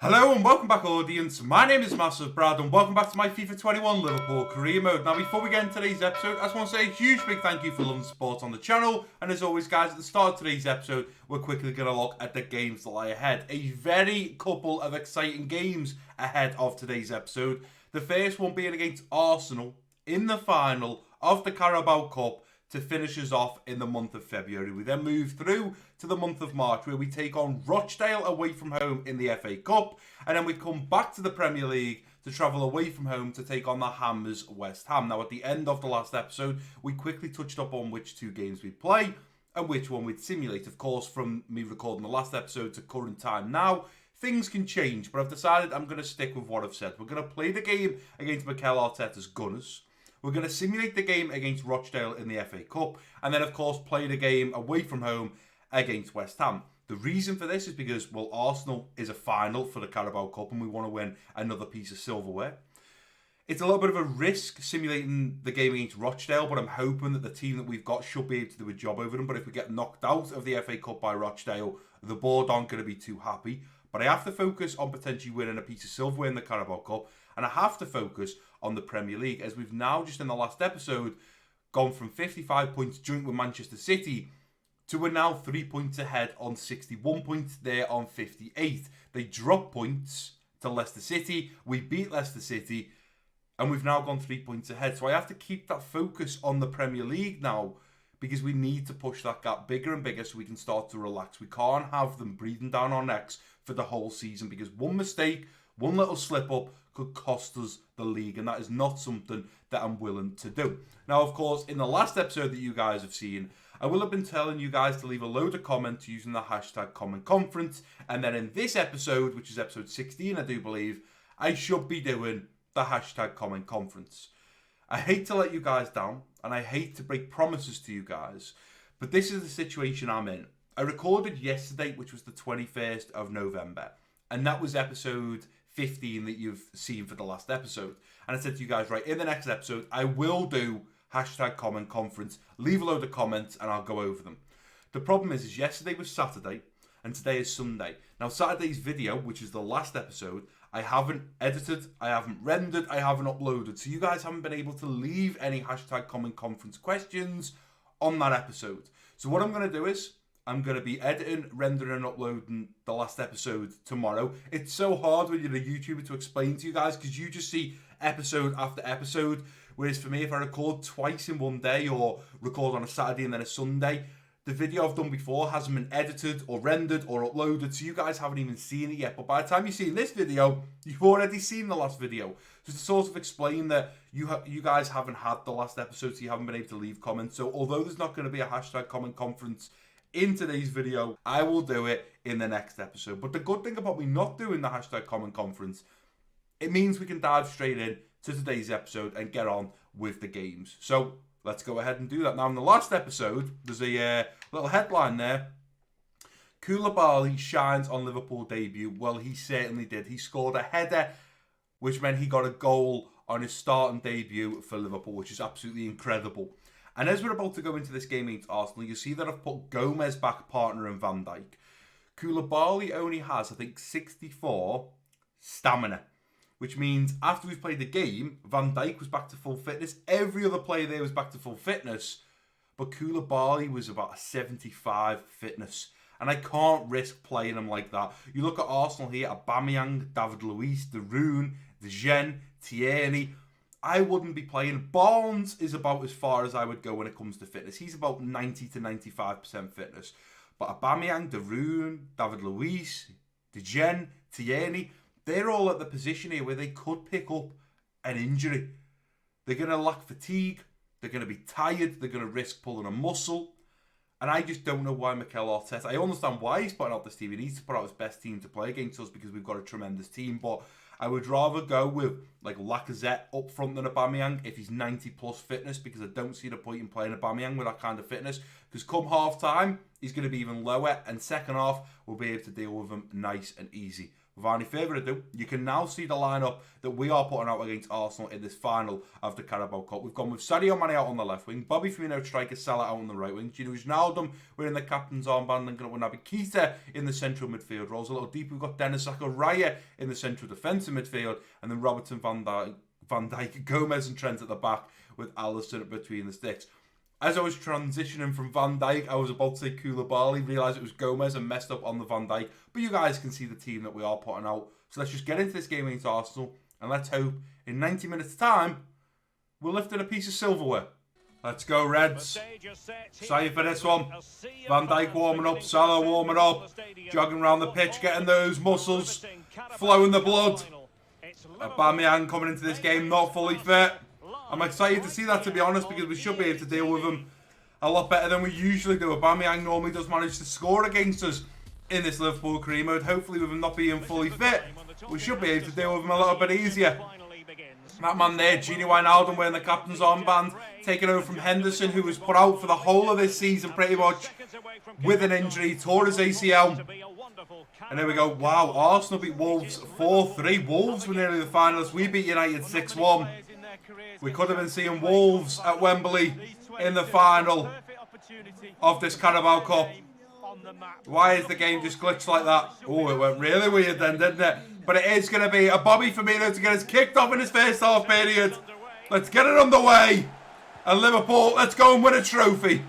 Hello and welcome back, audience. My name is MassiveBrad and welcome back to my FIFA 21 Liverpool career mode. Now, before we get into today's episode, I just want to say a huge big thank you for loving the support on the channel. And as always, guys, at the start of today's episode, we're quickly going to look at the games that lie ahead. A very couple of exciting games ahead of today's episode. The first one being against Arsenal in the final of the CARABAO Cup to finish us off in the month of February. We then move through to the month of March, where we take on Rochdale away from home in the FA Cup, and then we come back to the Premier League to travel away from home to take on the Hammers West Ham. Now, at the end of the last episode, we quickly touched up on which two games we'd play and which one we'd simulate. Of course, from me recording the last episode to current time now, things can change, but I've decided I'm going to stick with what I've said. We're going to play the game against Mikel Arteta's Gunners. We're going to simulate the game against Rochdale in the FA Cup, and then, of course, play the game away from home against West Ham. The reason for this is because, well, Arsenal is a final for the Carabao Cup, and we want to win another piece of silverware. It's a little bit of a risk simulating the game against Rochdale, but I'm hoping that the team that we've got should be able to do a job over them. But if we get knocked out of the FA Cup by Rochdale, the board aren't going to be too happy. But I have to focus on potentially winning a piece of silverware in the Carabao Cup, and I have to focus on the Premier League, as we've now, just in the last episode, gone from 55 points joint with Manchester City to we're now 3 points ahead on 61 points. They're on 58. They dropped points to Leicester City. We beat Leicester City, and we've now gone 3 points ahead. So I have to keep that focus on the Premier League now, because we need to push that gap bigger and bigger so we can start to relax. We can't have them breathing down our necks for the whole season, because one mistake, one little slip up could cost us the league, and that is not something that I'm willing to do. Now, of course, in the last episode that you guys have seen, I will have been telling you guys to leave a load of comments using the hashtag comment conference, and then in this episode, which is episode 16, I do believe, I should be doing the hashtag comment conference. I hate to let you guys down, and I hate to break promises to you guys, but this is the situation I'm in. I recorded yesterday, which was the 21st of November, and that was episode 15 that you've seen for the last episode. And I said to you guys, right, in the next episode, I will do hashtag comment conference, leave a load of comments, and I'll go over them. The problem is yesterday was Saturday, and today is Sunday. Now, Saturday's video, which is the last episode, I haven't edited, I haven't rendered, I haven't uploaded. So you guys haven't been able to leave any hashtag comment conference questions on that episode. So what I'm going to do is, I'm going to be editing, rendering, and uploading the last episode tomorrow. It's so hard when you're a YouTuber to explain to you guys, because you just see episode after episode. Whereas for me, if I record twice in one day or record on a Saturday and then a Sunday, the video I've done before hasn't been edited or rendered or uploaded, so you guys haven't even seen it yet. But by the time you've seen this video, you've already seen the last video. So to sort of explain that you guys haven't had the last episode, so you haven't been able to leave comments. So although there's not going to be a hashtag comment conference in today's video, I will do it in the next episode. But the good thing about me not doing the hashtag comment conference, it means we can dive straight in to today's episode and get on with the games. So let's go ahead and do that. Now, in the last episode, there's a little headline there. Koulibaly shines on Liverpool debut. Well, he certainly did. He scored a header, which meant he got a goal on his starting debut for Liverpool, which is absolutely incredible. And as we're about to go into this game against Arsenal, you see that I've put Gomez back partner in Van Dijk. Koulibaly only has, I think, 64 stamina, which means after we've played the game, Van Dijk was back to full fitness. Every other player there was back to full fitness, but Koulibaly was about a 75 fitness. And I can't risk playing him like that. You look at Arsenal here, Aubameyang, David Luiz, De Roon, De Gen, Tierney. I wouldn't be playing. Barnes is about as far as I would go when it comes to fitness. He's about 90 to 95% fitness. But Aubameyang, De Roon, David Luiz, De Gen, Tierney, they're all at the position here where they could pick up an injury. They're going to lack fatigue. They're going to be tired. They're going to risk pulling a muscle. And I just don't know why Mikel Arteta... I understand why he's putting out this team. He needs to put out his best team to play against us because we've got a tremendous team. But I would rather go with like Lacazette up front than Aubameyang if he's 90 plus fitness, because I don't see the point in playing Aubameyang with that kind of fitness. Because come half time, he's going to be even lower. And second half, we'll be able to deal with him nice and easy. without any further ado, you can now see the lineup that we are putting out against Arsenal in this final of the Carabao Cup. We've gone with Sadio Mane out on the left wing, Bobby Firmino striker, Salah out on the right wing, Gino Wijnaldum wearing the captain's armband, linking up with Naby Keita in the central midfield roles. A little deeper, we've got Dennis Zakaria in the central defensive midfield, and then Robertson, Van Dijk, Gomez and Trent at the back with Alisson between the sticks. As I was transitioning from Van Dijk, I was about to say Koulibaly, realised it was Gomez and messed up on the Van Dijk. But you guys can see the team that we are putting out. So let's just get into this game against Arsenal, and let's hope in 90 minutes' time, we're lifting a piece of silverware. Let's go, Reds. Excited for this one. Van Dijk warming up, Salah warming up, jogging around the pitch, getting those muscles, flowing the blood. Aubameyang coming into this game not fully fit. I'm excited to see that, to be honest, because we should be able to deal with him a lot better than we usually do. Aubameyang normally does manage to score against us in this Liverpool career mode. Hopefully, with him not being fully fit, we should be able to deal with him a little bit easier. That man there, Gino Wijnaldum, wearing the captain's armband, taking over from Henderson, who was put out for the whole of this season pretty much with an injury, tore his ACL. And there we go. Wow, Arsenal beat Wolves 4-3. Wolves were nearly the finalists. We beat United 6-1. We could have been seeing Wolves at Wembley in the final of this Carabao Cup. Why is the game just glitched like that? Oh, it went really weird then, didn't it? But it is going to be a Bobby Firmino to get us kicked off in his first half period. Let's get it underway. And Liverpool, let's go and win a trophy.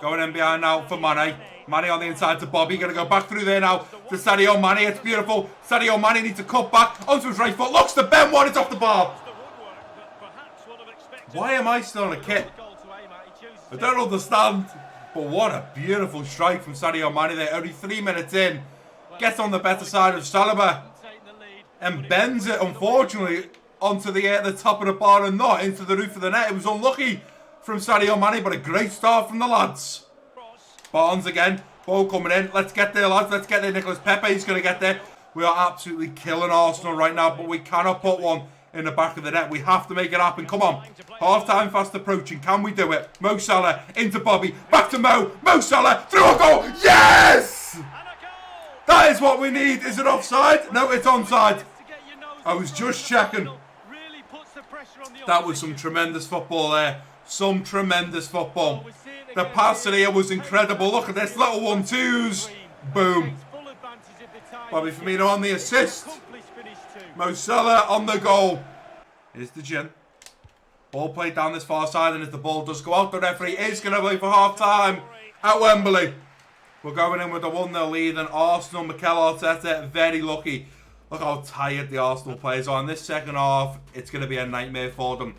Going in behind now for Mane. Mane on the inside to Bobby. Going to go back through there now to Sadio Mane. It's beautiful. Sadio Mane needs to cut back onto his right foot. Looks to Ben one. It's off the bar. Why am I still on a kit? I don't understand. But what a beautiful strike from Sadio Mane there. Only 3 minutes in. Gets on the better side of Saliba. And bends it, unfortunately, onto the top of the bar and not into the roof of the net. It was unlucky from Sadio Mane, but a great start from the lads. Barnes again. Ball coming in. Let's get there, lads. Let's get there. Nicolas Pepe is going to get there. We are absolutely killing Arsenal right now, but we cannot put one in the back of the net. We have to make it happen. Come on. Half-time fast approaching. Can we do it? Mo Salah into Bobby. Back to Mo. Mo Salah through a goal. Yes! That is what we need. Is it offside? No, it's onside. I was just checking. That was some tremendous football there. Some tremendous football. The pass in here was incredible. Look at this little 1-2s. Boom. Bobby Firmino on the assist. Mo Salah on the goal. Here's the gin. Ball played down this far side, and if the ball does go out, the referee is going to play for half-time at Wembley. We're going in with a 1-0 lead, and Arsenal, Mikel Arteta, very lucky. Look how tired the Arsenal players are. In this second half, it's going to be a nightmare for them.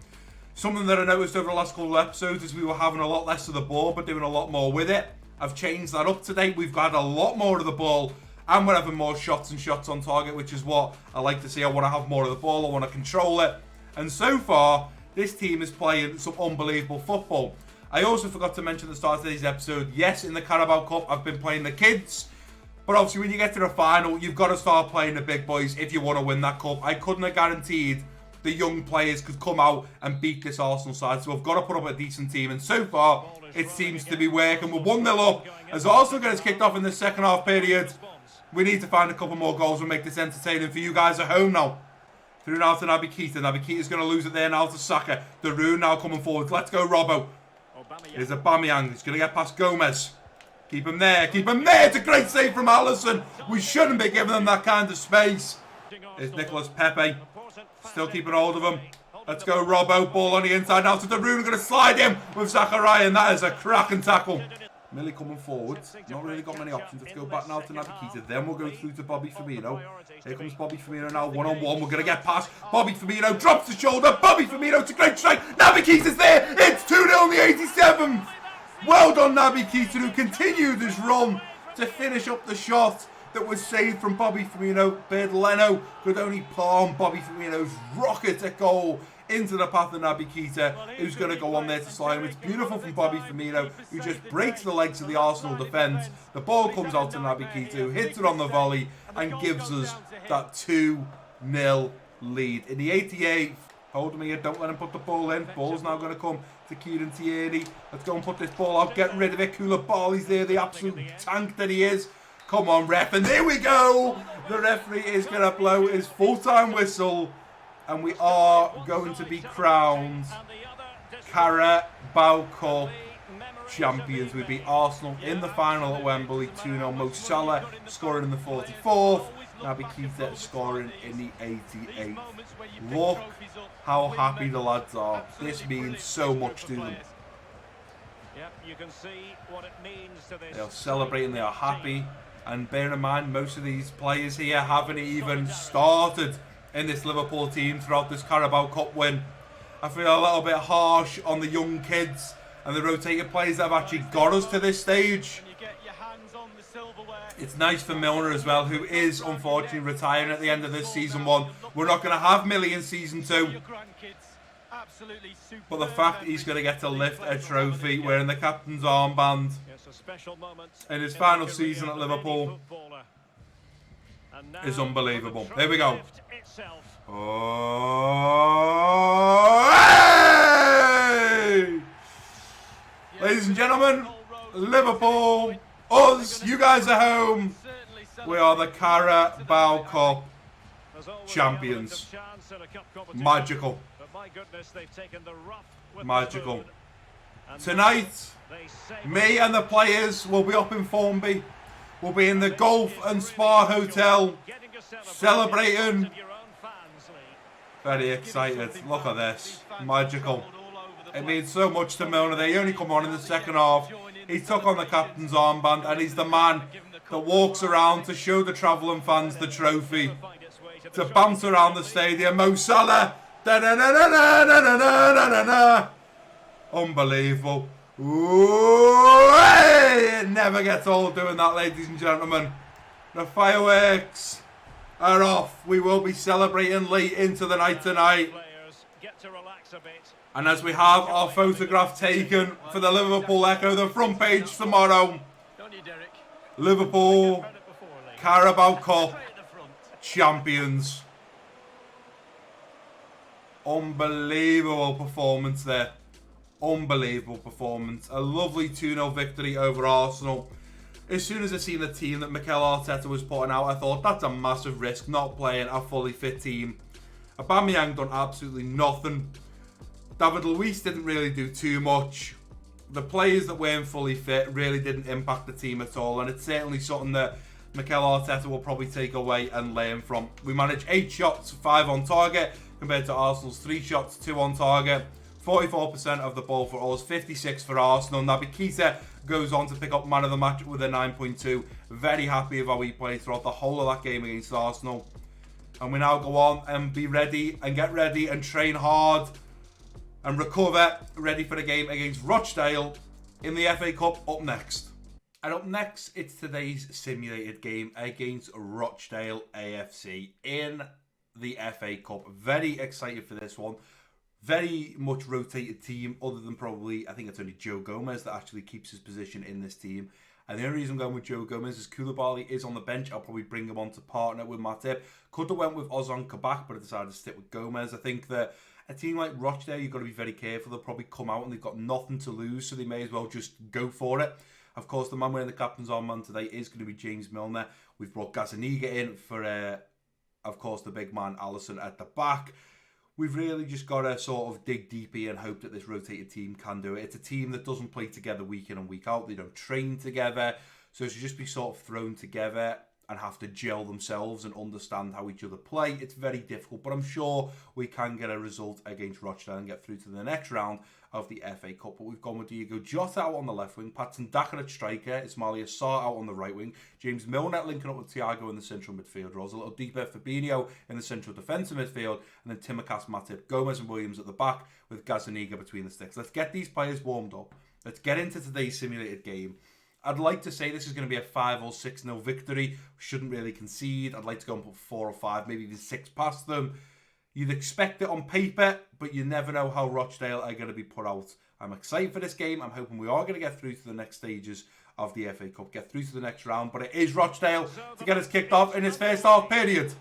Something that I noticed over the last couple of episodes is we were having a lot less of the ball, but doing a lot more with it. I've changed that up today. We've got a lot more of the ball, and we're having more shots and shots on target, which is what I like to see. I want to have more of the ball. I want to control it. And so far, this team is playing some unbelievable football. I also forgot to mention at the start of today's episode, yes, in the Carabao Cup, I've been playing the kids. But obviously, when you get to the final, you've got to start playing the big boys if you want to win that cup. I couldn't have guaranteed the young players could come out and beat this Arsenal side. So I've got to put up a decent team. And so far, it seems to be working. We're 1-0 up. As Arsenal gets kicked off in the second half period, we need to find a couple more goals and make this entertaining for you guys at home now. Through now to Naby Keita. Naby Keita's going to lose it there now to Saka. Darun now coming forward. Let's go, Robbo. Here's Aubameyang. He's going to get past Gomez. Keep him there. Keep him there. It's a great save from Alisson. We shouldn't be giving them that kind of space. Here's Nicolas Pepe. Still keeping hold of him. Let's go, Robbo. Ball on the inside now to Darun. We're going to slide him with Zakaria, and that is a cracking tackle. Millie coming forward. Not really got many options. Let's go back now to Naby Keita. Then we'll go through to Bobby Firmino. Here comes Bobby Firmino now, one-on-one. We're going to get past. Bobby Firmino drops the shoulder. Bobby Firmino, it's a great strike. Naby Keita's there. It's 2-0 in the 87th. Well done, Naby Keita, who continued his run to finish up the shot that was saved from Bobby Firmino. Bird Leno could only palm Bobby Firmino's rocket at goal into the path of Naby Keita, who's going to go on there to slide him. It's beautiful from Bobby Firmino, who just breaks the legs of the Arsenal defence. The ball comes out to Naby Keita, who hits it on the volley and gives us that 2-0 lead. In the 88th, hold him here, don't let him put the ball in. Ball's now going to come to Kieran Tierney. Let's go and put this ball out, get rid of it. Koulibaly's there, the absolute tank that he is. Come on, ref, and there we go. the referee is going to blow his full-time whistle, and we are going to be crowned CARABAO Cup champions. We beat Arsenal in the final at Wembley 2-0. Mo Salah scoring in the 44th. Naby Keita scoring in the 88th. Look how happy the lads are. This means so much to them. They are celebrating, they are happy. And bear in mind, most of these players here haven't even started in this Liverpool team throughout this Carabao Cup win. I feel a little bit harsh on the young kids and the rotated players that have actually got us to this stage. It's nice for Milner as well, who is unfortunately retiring at the end of this season 1. We're not going to have Millie in season 2. But the fact that he's going to get to lift a trophy wearing the captain's armband in his final season at Liverpool is unbelievable. Here we go. Oh, hey! Ladies and gentlemen, Liverpool, us, you guys are home. We are the Carabao Cup champions. Magical. Magical. Tonight, me and the players will be up in Formby. We'll be in the Golf and Spa Hotel celebrating. Very excited. Look at this. Magical. It means so much to Milner. They only come on in the second half. He took on the captain's armband and he's the man that walks around to show the travelling fans the trophy. To bounce around the stadium. Mo Salah. Unbelievable. Ooh, hey! It never gets old doing that, ladies and gentlemen. The fireworks are off. We will be celebrating late into the night tonight. And as we have our photograph taken for the Liverpool Echo, the front page tomorrow. Liverpool Carabao Cup champions. Unbelievable performance there. Unbelievable performance. A lovely 2-0 victory over Arsenal. As soon as I seen the team that Mikel Arteta was putting out, I thought that's a massive risk, not playing a fully fit team. Aubameyang done absolutely nothing. David Luiz didn't really do too much. The players that weren't fully fit really didn't impact the team at all, and it's certainly something that Mikel Arteta will probably take away and learn from. We managed 8 shots, 5 on target, compared to Arsenal's 3 shots, 2 on target. 44% of the ball for us, 56 for Arsenal. Naby Keita goes on to pick up man of the match with a 9.2. Very happy with how he played throughout the whole of that game against Arsenal. And we now go on and be ready and get ready and train hard and recover, ready for the game against Rochdale in the FA Cup up next. And up next, it's today's simulated game against Rochdale AFC in the FA Cup. Very excited for this one. Very much rotated team, other than probably, I think it's only Joe Gomez that actually keeps his position in this team. And the only reason I'm going with Joe Gomez is Koulibaly is on the bench. I'll probably bring him on to partner with Matip. Could have went with Ozan Kabak, but I decided to stick with Gomez. I think that a team like Rochdale, you've got to be very careful. They'll probably come out and they've got nothing to lose, so they may as well just go for it. Of course, the man wearing the captain's armband today is going to be James Milner. We've brought Gazaniga in for, of course, the big man Alisson at the back. We've really just got to sort of dig deep here and hope that this rotated team can do it. It's a team that doesn't play together week in and week out. They don't train together. So to just be sort of thrown together and have to gel themselves and understand how each other play, it's very difficult. But I'm sure we can get a result against Rochdale and get through to the next round of the FA Cup. But we've gone with Diego Jota out on the left wing, Patson Daka at striker, Ismaila Sarr out on the right wing, James Milner linking up with Thiago in the central midfield roles, a little deeper Fabinho in the central defensive midfield, and then Timikas, Matip, Gomez and Williams at the back with Gazaniga between the sticks. Let's get these players warmed up. Let's get into today's simulated game. I'd like to say this is going to be a 5 or 6-0 victory. We shouldn't really concede. I'd like to go and put 4 or 5, maybe even 6 past them. You'd expect it on paper, but you never know how Rochdale are going to be put out. I'm excited for this game. I'm hoping we are going to get through to the next stages of the FA Cup, get through to the next round. But it is Rochdale to get us kicked off in his first half period.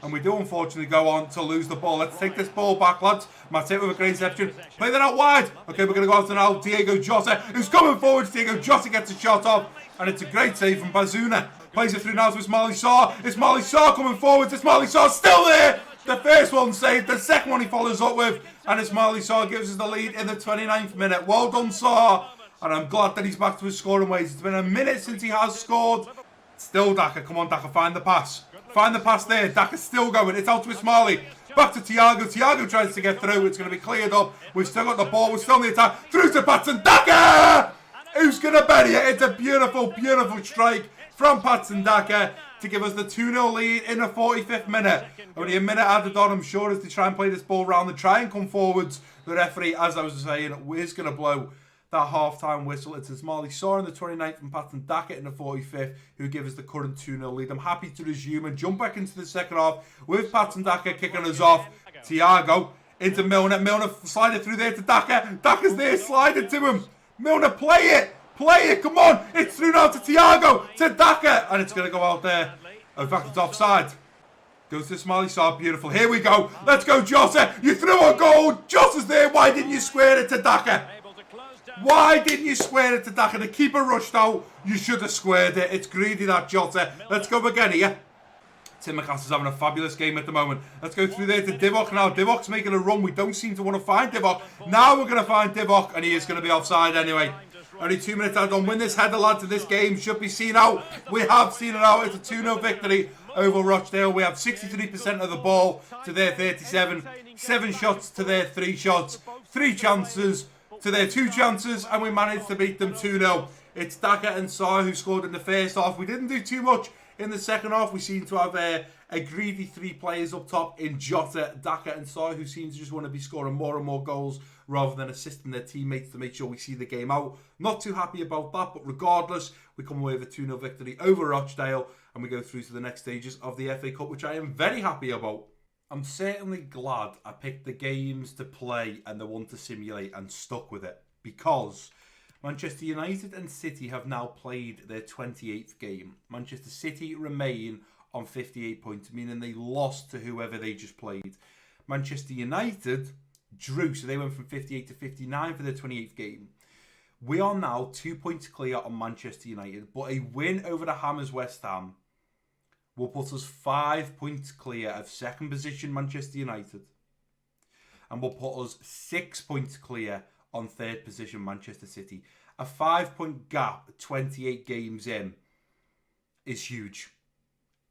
And we do unfortunately go on to lose the ball. Let's take this ball back, lads. Matip with a great interception. Play that out wide. Okay, we're going to go out to now Diego Jota, who's coming forward. Diego Jota gets a shot off. And it's a great save from Bazuna. Plays it through now to Ismail Sarr. Ismail Sarr coming forwards. Ismail Sarr still there. The first one saved. The second one he follows up with. And Ismail Sarr gives us the lead in the 29th minute. Well done, Sarr. And I'm glad that he's back to his scoring ways. It's been a minute since he has scored. Still Daka. Come on, Daka. Find the pass. Find the pass there. Daka's still going. It's out to Ismail. Back to Thiago. Thiago tries to get through. It's going to be cleared up. We've still got the ball. We're still in the attack. Through to Patson Daka! Who's going to bury it? It's a beautiful, beautiful strike from Patson Daka to give us the 2-0 lead in the 45th minute. Only a minute added on, I'm sure, as they try and play this ball round and try and come forwards. The referee, as I was saying, is going to blow that half-time whistle. It's Ismail Sarr in the 29th and Patson Daka in the 45th who give us the current 2-0 lead. I'm happy to resume and jump back into the second half with Patson Daka kicking us off. Thiago into Milner. Milner sliding through there to Daka. Daka's there, sliding to him. Milner, play it! Play it, come on! It's through now to Thiago, to Daka, and it's going to go out there. In fact, it's offside. Goes to Ismail Sarr, beautiful. Here we go. Let's go, Jota. You threw a goal. Jota's there. Why didn't you square it to Daka? Why didn't you square it to Daka? The keeper rushed out. You should have squared it. It's greedy, that Jota. Let's go again here. Tsimikas is having a fabulous game at the moment. Let's go through there to Divock now. Divock's making a run. We don't seem to want to find Divock. Now we're going to find Divock, and he is going to be offside anyway. Only 2 minutes out. Don't win this header, lads, in this game. Should be seen out. We have seen it out. It's a 2-0 victory over Rochdale. We have 63% of the ball to their 37. 7 shots to their 3 shots. 3 chances to their 2 chances. And we managed to beat them 2-0. It's Daka and Sarr who scored in the first half. We didn't do too much in the second half. We seem to have a greedy 3 players up top in Jota, Daka and Sarr, who seem to just want to be scoring more and more goals rather than assisting their teammates to make sure we see the game out. Not too happy about that, but regardless, we come away with a 2-0 victory over Rochdale and we go through to the next stages of the FA Cup, which I am very happy about. I'm certainly glad I picked the games to play and the one to simulate and stuck with it, because Manchester United and City have now played their 28th game. Manchester City remain on 58 points, meaning they lost to whoever they just played. Manchester United drew, so they went from 58 to 59 for their 28th game. We are now 2 points clear on Manchester United, but a win over the Hammers West Ham will put us 5 points clear of second position Manchester United, and will put us 6 points clear on third position Manchester City. A 5-point gap 28 games in is huge.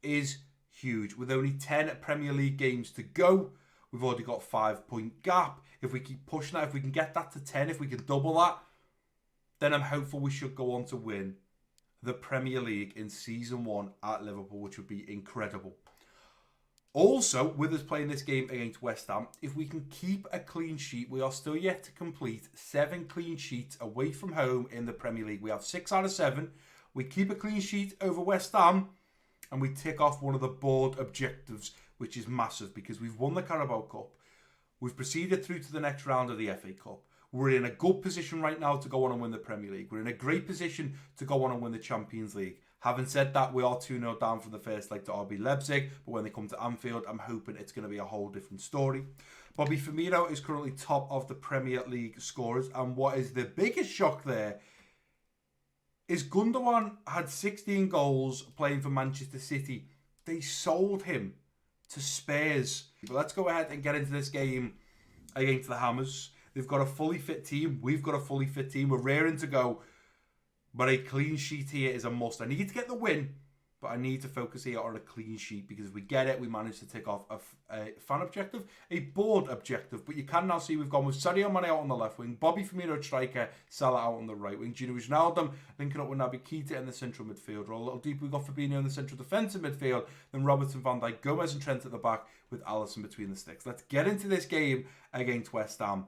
Is huge. With only 10 Premier League games to go, we've already got 5-point gap. If we keep pushing that, if we can get that to 10, if we can double that, then I'm hopeful we should go on to win the Premier League in Season 1 at Liverpool, which would be incredible. Also, with us playing this game against West Ham, if we can keep a clean sheet, we are still yet to complete 7 clean sheets away from home in the Premier League. We have 6 out of 7. We keep a clean sheet over West Ham, and we tick off one of the board objectives, which is massive, because we've won the Carabao Cup. We've proceeded through to the next round of the FA Cup. We're in a good position right now to go on and win the Premier League. We're in a great position to go on and win the Champions League. Having said that, we are 2-0 down from the first leg to RB Leipzig, but when they come to Anfield, I'm hoping it's going to be a whole different story. Bobby Firmino is currently top of the Premier League scorers, and what is the biggest shock there is Gundogan had 16 goals playing for Manchester City. They sold him to Spurs. But let's go ahead and get into this game against the Hammers. They've got a fully fit team. We've got a fully fit team. We're raring to go. But a clean sheet here is a must. I need to get the win, but I need to focus here on a clean sheet, because if we get it, we manage to tick off a fan objective, a board objective. But you can now see we've gone with Sadio Mane out on the left wing, Bobby Firmino at striker, Salah out on the right wing, Gino Wijnaldum linking up with Naby Keita in the central midfield. Or a little deeper, we've got Fabinho in the central defensive midfield, then Robertson, Van Dijk, Gomez and Trent at the back with Alisson between the sticks. Let's get into this game against West Ham.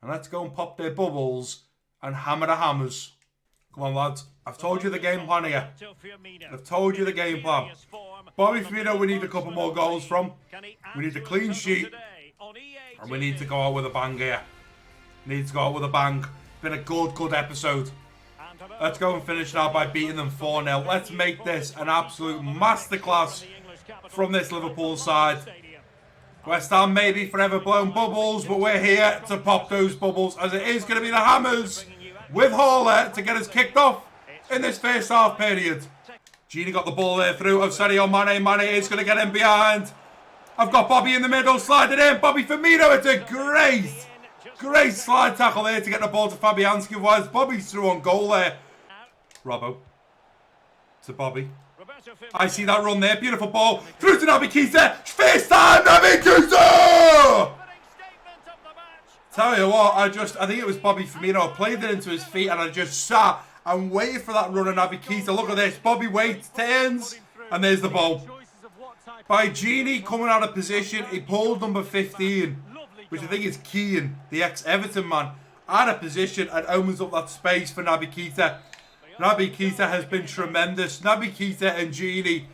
And let's go and pop their bubbles and hammer the hammers. Come on, lads. I've told you the game plan here. I've told you the game plan. Bobby Firmino, we need a couple more goals from. We need a clean sheet. And we need to go out with a bang here. We need to go out with a bang. It's been a good episode. Let's go and finish now by beating them 4-0. Let's make this an absolute masterclass from this Liverpool side. West Ham may be forever blown bubbles, but we're here to pop those bubbles, as it is going to be the Hammers with Haaler to get us kicked off in this first half period. Gini got the ball there through of Sadio Mane. Mane is going to get in behind. I've got Bobby in the middle, slide it in. Bobby Firmino, it's a great slide tackle there to get the ball to Fabianski. Otherwise, Bobby's through on goal there. Robbo to Bobby. I see that run there. Beautiful ball. Through to Naby Keita. First time, Naby Keita! Tell you what, I think it was Bobby Firmino. I played it into his feet and I just sat and waited for that run of Naby Keita. Look at this. Bobby waits, turns, and there's the ball. By Gini coming out of position, he pulled number 15, which I think is Keane, the ex-Everton man, out of position and opens up that space for Naby Keita. Naby Keita has been tremendous. Naby Keita and Gini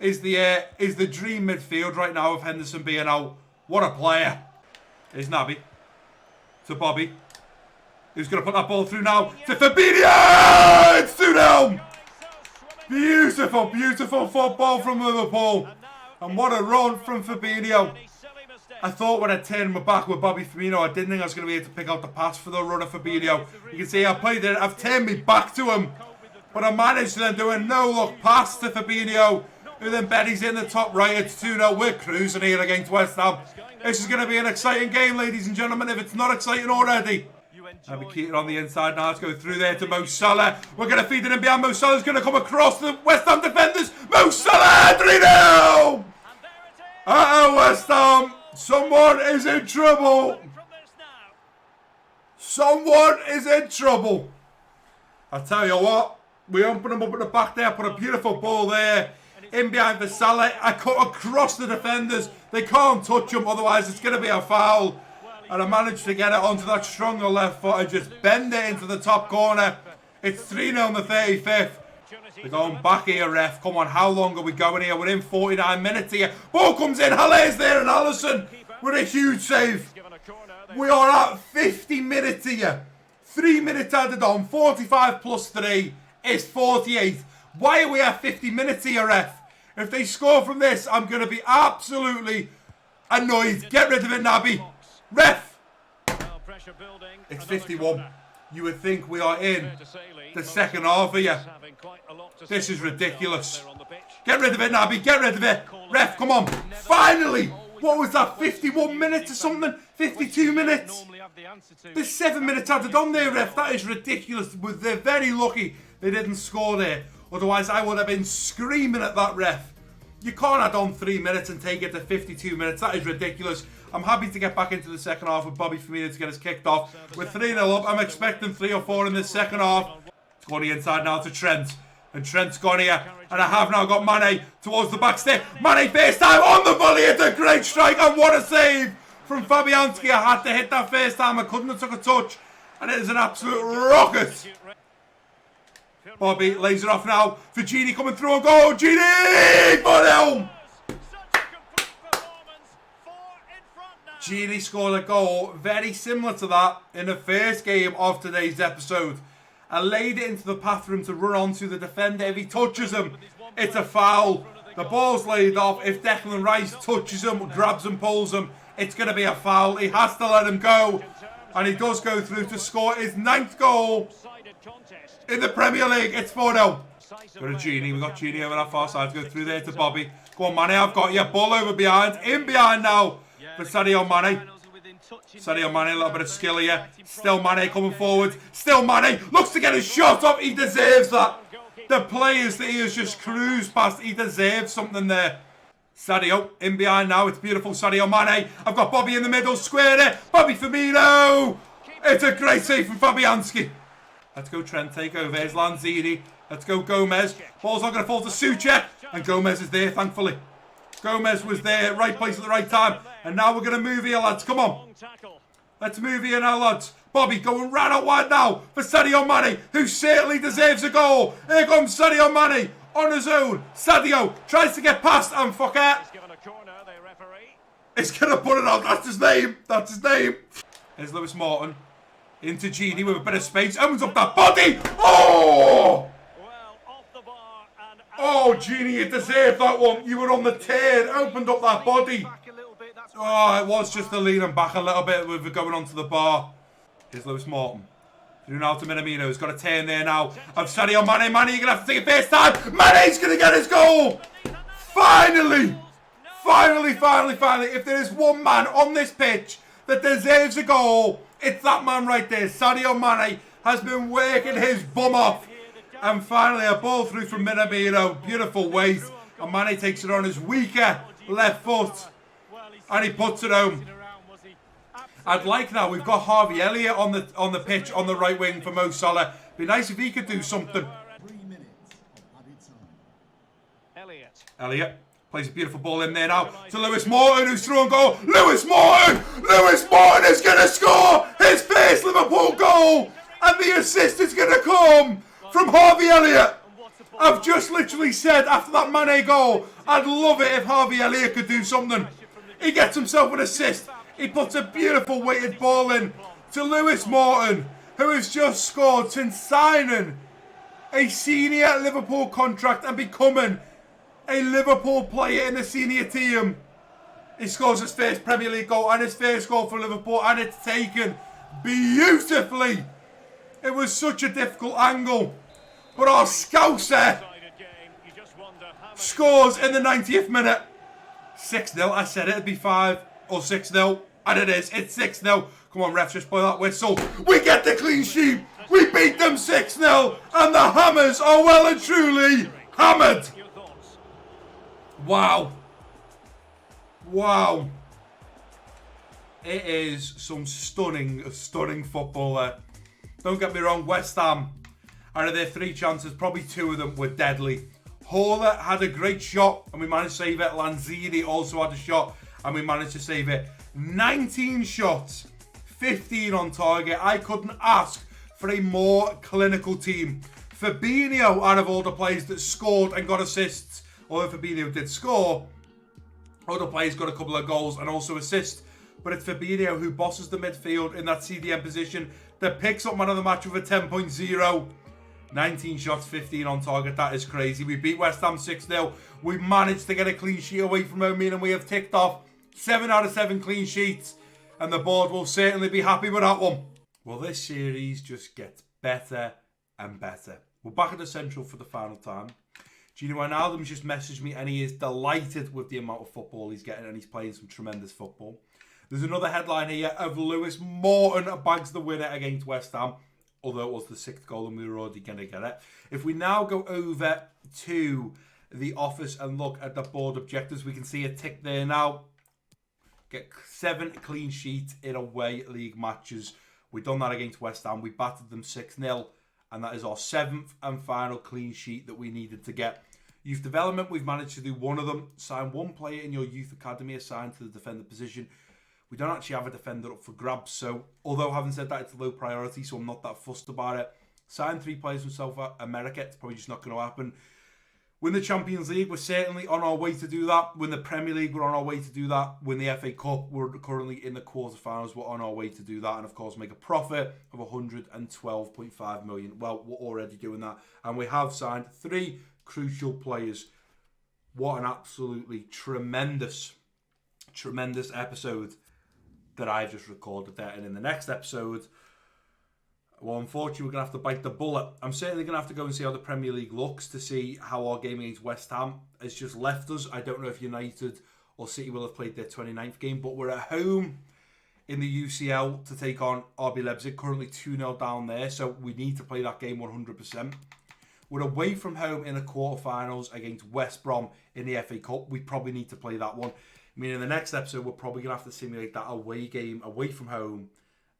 is the dream midfield right now of Henderson being out. What a player. Here's Naby to Bobby. Who's going to put that ball through now to Fabinho? It's 2-0. Beautiful, beautiful football from Liverpool. And what a run from Fabinho. I thought when I turned my back with Bobby Firmino, I didn't think I was going to be able to pick out the pass for the run of Fabinho. You can see I played it. I've turned me back to him. But I managed to then do a no-look pass to Fabinho, who then Betty's in the top right. It's 2-0. We're cruising here against West Ham. This is going to be an exciting game, ladies and gentlemen, if it's not exciting already. Naby Keita on the inside now. Let's go through there to Mo Salah. We're going to feed it in behind. Mo Salah's going to come across the West Ham defenders. Mo Salah, 3-0! Uh-oh, West Ham. Someone is in trouble. Someone is in trouble. I tell you what, we open them up at the back there. Put a beautiful ball there. In behind for Salah. I cut across the defenders. They can't touch him, otherwise it's going to be a foul. And I managed to get it onto that stronger left foot and just bend it into the top corner. It's 3-0 in the 35th. They're going back here, ref. Come on, how long are we going here? We're in 49 minutes here. Ball comes in. Haller's there and Alisson with a huge save. We are at 50 minutes here. 3 minutes added on. 45 plus 3 is 48. Why are we at 50 minutes here, ref? If they score from this, I'm going to be absolutely annoyed. Get rid of it, Naby. Ref! It's 51. You would think we are in the second half here. This is ridiculous. Get rid of it, Naby. Get rid of it. Ref, come on. Finally! What was that? 51 minutes or something? 52 minutes? There's 7 minutes added on there, ref. That is ridiculous. They're very lucky they didn't score there. Otherwise, I would have been screaming at that ref. You can't add on 3 minutes and take it to 52 minutes. That is ridiculous. I'm happy to get back into the second half with Bobby Firmino to get us kicked off. We're 3-0 up. I'm expecting 3 or 4 in this second half. It's going the inside now to Trent. And Trent's gone here. And I have now got Mane towards the back stick. Mane first time on the volley. It's a great strike. And what a save from Fabianski. I had to hit that first time. I couldn't have took a touch. And it is an absolute rocket. Bobby lays it off now for Gini coming through and goal. Gini! 4-0! Gini scored a goal very similar to that in the first game of today's episode. I laid it into the path for him to run onto the defender. If he touches him, it's a foul. The ball's laid off. If Declan Rice touches him, grabs and pulls him, it's going to be a foul. He has to let him go. And he does go through to score his 9th goal in the Premier League. It's 4-0. Got a Gini. We've got Gini over that far side. Go through there to Bobby. Go on, Mane. I've got you. Ball over behind. In behind now for Sadio Mane. Sadio Mane, a little bit of skill here. Still Mane coming forward. Still Mane. Looks to get his shot off. He deserves that. The players that he has just cruised past, he deserves something there. Sadio in behind now. It's beautiful. Sadio Mane. I've got Bobby in the middle. Squared it. Bobby Firmino. It's a great save from Fabianski. Let's go Trent. Take over. Here's Lanzini. Let's go Gomez. Ball's not going to fall to Souček. And Gomez is there, thankfully. Gomez was there, right place at the right time. And now we're going to move here, lads. Come on. Let's move here now, lads. Bobby going right out wide now for Sadio Mane, who certainly deserves a goal. Here comes Sadio Mane on his own. Sadio tries to get past and fucker. He's going to put it out. That's his name. That's his name. Here's Lewis Morton. Into Gini with a bit of space. Opens up that body. Oh! Oh, Gini, you deserved that one. You were on the turn. Opened up that body. Oh, it was just the leaning back a little bit with it going onto the bar. Here's Lewis Morton. Ronaldo Minamino's got a turn there now. Of Sadio Mane. Mane, you're going to have to take it first time. Mane's going to get his goal. Finally. Finally. If there is one man on this pitch that deserves a goal, it's that man right there. Sadio Mane has been working his bum off. And finally a ball through from Minamino. Beautiful weight. And Mane takes it on his weaker left foot. And he puts it home. I'd like now, we've got Harvey Elliott on the pitch on the right wing for Mo Salah. Be nice if he could do something. Elliott plays a beautiful ball in there now to Lewis Morton, who's through and goal. Lewis Morton is going to score his first Liverpool goal. And the assist is going to come from Harvey Elliott. I've just literally said after that Mane goal, I'd love it if Harvey Elliott could do something. He gets himself an assist. He puts a beautiful weighted ball in to Lewis Morton, who has just scored since signing a senior Liverpool contract and becoming a Liverpool player in the senior team. He scores his first Premier League goal and his first goal for Liverpool, and it's taken beautifully. It was such a difficult angle, but our Scouser scores in the 90th minute. 6-0, I said it'd be 5 or 6-0, and it is. It's 6-0. Come on, refs, just blow that whistle. We get the clean sheet. We beat them 6-0, and the Hammers are well and truly hammered. Wow. It is some stunning football there. Don't get me wrong, West Ham, out of their 3 chances, probably 2 of them were deadly. Haller had a great shot and we managed to save it. Lanzini also had a shot and we managed to save it. 19 shots, 15 on target. I couldn't ask for a more clinical team. Fabinho, out of all the players that scored and got assists, although Fabinho did score, other players got a couple of goals and also assists. But it's Fabinho who bosses the midfield in that CDM position that picks up man of the match with a 10.0. 19 shots, 15 on target. That is crazy. We beat West Ham 6-0. We managed to get a clean sheet away from home, and we have ticked off 7 out of 7 clean sheets. And the board will certainly be happy with that one. Well, this series just gets better and better. We're back at the Central for the final time. Gino Wijnaldum's just messaged me and he is delighted with the amount of football he's getting and he's playing some tremendous football. There's another headline here of Lewis Morton bags the winner against West Ham, although it was the 6th goal and we were already going to get it. If we now go over to the office and look at the board objectives, we can see a tick there now. Get 7 clean sheets in away league matches. We've done that against West Ham. We battered them 6-0, and that is our 7th and final clean sheet that we needed to get. Youth development, we've managed to do 1 of them. Sign 1 player in your youth academy assigned to the defender position. We don't actually have a defender up for grabs, so although having said that, it's a low priority, so I'm not that fussed about it. Sign 3 players from South America, it's probably just not going to happen. Win the Champions League, we're certainly on our way to do that. Win the Premier League, we're on our way to do that. Win the FA Cup, we're currently in the quarterfinals, we're on our way to do that. And of course, make a profit of 112.5 million. Well, we're already doing that. And we have signed 3 crucial players. What an absolutely tremendous episode that I just recorded there. And in the next episode, well, unfortunately, we're going to have to bite the bullet. I'm certainly going to have to go and see how the Premier League looks to see how our game against West Ham has just left us. I don't know if United or City will have played their 29th game, but we're at home in the UCL to take on RB Leipzig, currently 2-0 down there, so we need to play that game 100%. We're away from home in the quarterfinals against West Brom in the FA Cup. We probably need to play that one. I mean, in the next episode, we're probably going to have to simulate that away game, away from home,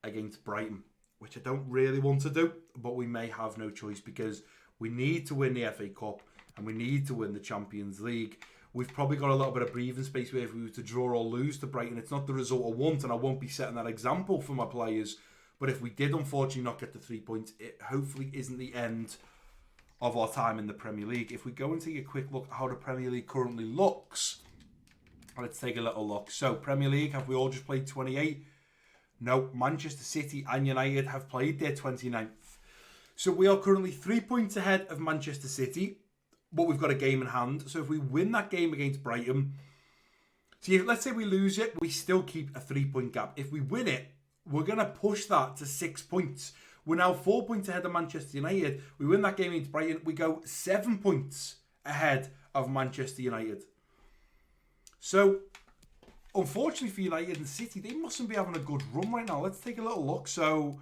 against Brighton, which I don't really want to do, but we may have no choice because we need to win the FA Cup and we need to win the Champions League. We've probably got a little bit of breathing space where if we were to draw or lose to Brighton, it's not the result I want, and I won't be setting that example for my players. But if we did unfortunately not get the 3 points, it hopefully isn't the end of our time in the Premier League. If we go and take a quick look at how the Premier League currently looks, let's take a little look. So, Premier League, have we all just played 28? No, Manchester City and United have played their 29th. So we are currently 3 points ahead of Manchester City, but we've got a game in hand. So if we win that game against Brighton, see, let's say we lose it, we still keep a 3 point gap. If we win it, we're going to push that to 6 points, We're now 4 points ahead of Manchester United. We win that game against Brighton. We go 7 points ahead of Manchester United. So, unfortunately for United and City, they mustn't be having a good run right now. Let's take a little look. So,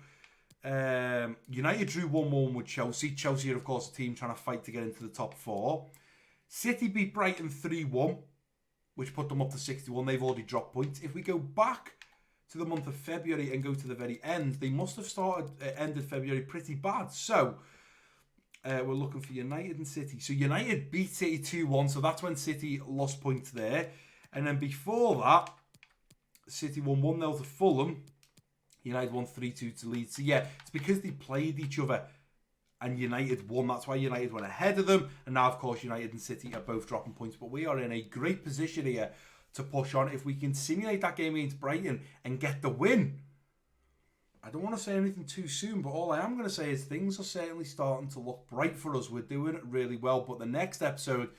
United drew 1-1 with Chelsea. Chelsea are, of course, a team trying to fight to get into the top 4. City beat Brighton 3-1, which put them up to 61. They've already dropped points. If we go back to the month of February and go to the very end, they must have ended February pretty bad. So, we're looking for United and City. So, United beat City 2-1. So, that's when City lost points there. And then before that, City won 1-0 to Fulham. United won 3-2 to Leeds. So, yeah, it's because they played each other and United won. That's why United went ahead of them. And now, of course, United and City are both dropping points. But we are in a great position here to push on. If we can simulate that game against Brighton and get the win. I don't want to say anything too soon, but all I am going to say is things are certainly starting to look bright for us. We're doing it really well. But the next episode,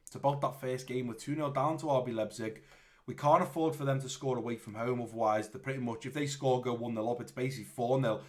it's about that first game. We're 2-0 down to RB Leipzig. We can't afford for them to score away from home. Otherwise, they're pretty much, if they score, go 1-0 up, it's basically 4-0.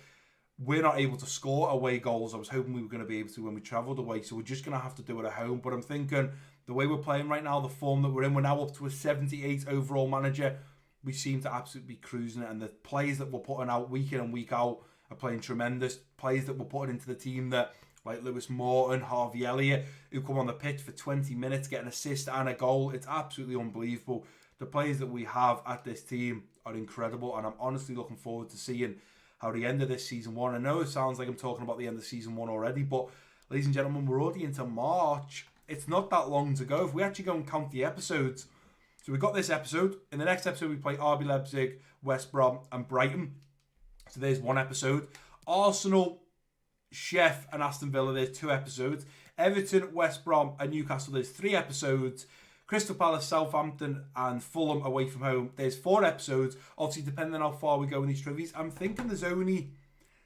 We're not able to score away goals. I was hoping we were going to be able to when we travelled away. So we're just going to have to do it at home. But I'm thinking the way we're playing right now, the form that we're in, we're now up to a 78 overall manager. We seem to absolutely be cruising it. And the players that we're putting out week in and week out are playing tremendous. Players that we're putting into the team that, like Lewis Morton, Harvey Elliott, who come on the pitch for 20 minutes, get an assist and a goal. It's absolutely unbelievable. The players that we have at this team are incredible. And I'm honestly looking forward to seeing how the end of this season 1. I know it sounds like I'm talking about the end of season 1 already, but ladies and gentlemen, we're already into March. It's not that long to go. If we actually go and count the episodes, so we've got this episode. In the next episode, we play RB Leipzig, West Brom, and Brighton. So there's one episode. Arsenal, Chef, and Aston Villa, there's 2 episodes. Everton, West Brom, and Newcastle, there's 3 episodes. Crystal Palace, Southampton, and Fulham away from home, there's 4 episodes. Obviously, depending on how far we go in these trivias, I'm thinking there's only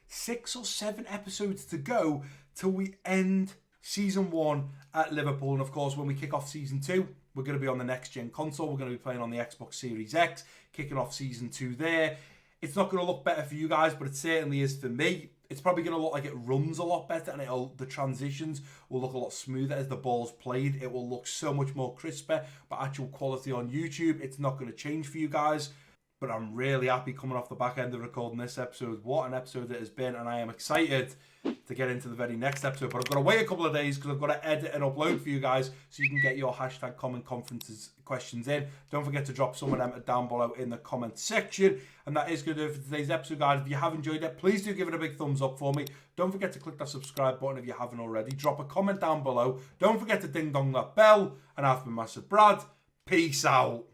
6 or 7 episodes to go till we end season 1 at Liverpool. And of course, when we kick off season 2, we're going to be on the next gen console. We're going to be playing on the Xbox Series X, kicking off season 2 there. It's not going to look better for you guys, but it certainly is for me. It's probably going to look like it runs a lot better, and the transitions will look a lot smoother as the ball's played. It will look so much more crisper, but actual quality on YouTube, it's not going to change for you guys. But I'm really happy coming off the back end of recording this episode. What an episode it has been, and I am excited to get into the very next episode. But I've got to wait a couple of days because I've got to edit and upload for you guys so you can get your hashtag comment conferences questions in. Don't forget to drop some of them down below in the comment section. And that is going to do it for today's episode, guys. If you have enjoyed it, please do give it a big thumbs up for me. Don't forget to click that subscribe button if you haven't already. Drop a comment down below. Don't forget to ding dong that bell. And I've been Massive Brad. Peace out.